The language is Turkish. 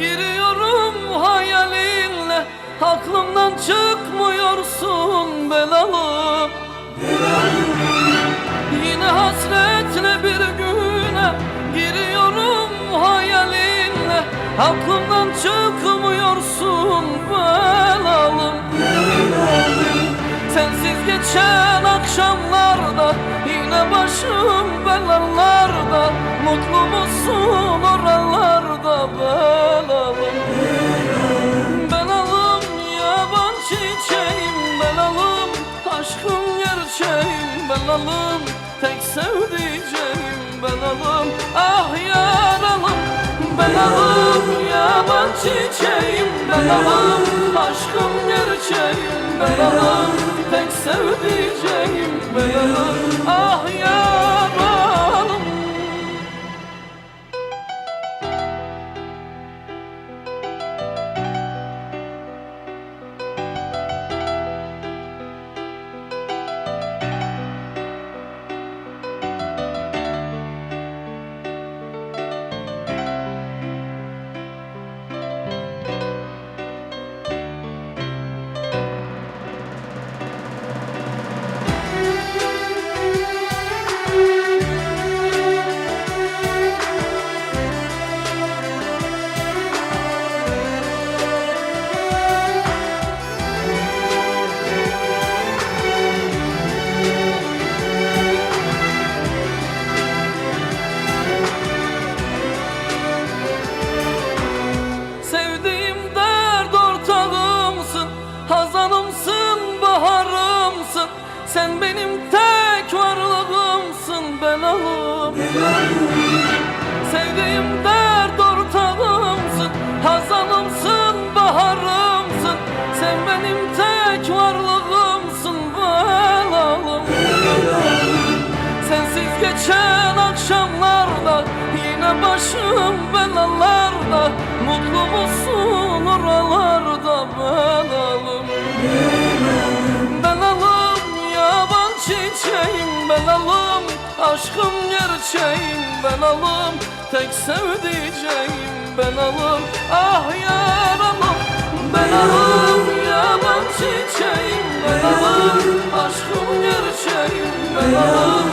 Giriyorum hayalinle, aklımdan çıkmıyorsun belalım. Yine hasretle bir güne giriyorum hayalinle, aklımdan çıkmıyorsun belalım. Sensiz geçen akşamlarda yine başım belalarda, mutlu musun oralarda belalım? Belalım yaban çiçeğim belalım, aşkım gerçeğim belalım, tek sevdiceğim belalım. Ah yaralım belalım, yaban çiçeğim belalım, aşkım gerçeğim belalım, tek sevdiceğim belalım. Ah yaralım. Hazanımsın, baharımsın, sen benim tek varlığımsın belalım. Sevdiğim dert ortağımsın, hazanımsın, baharımsın, sen benim tek varlığımsın belalım. Sensiz geçen akşamlarda yine başım belalarda, mutlu musun oralarda belalım? Belalım yaban çiçeğim belalım, aşkım gerçeğim belalım, tek sevdiceğim belalım. Ah yaralım belalım, yaban çiçeğim belalım, aşkım gerçeğim belalım,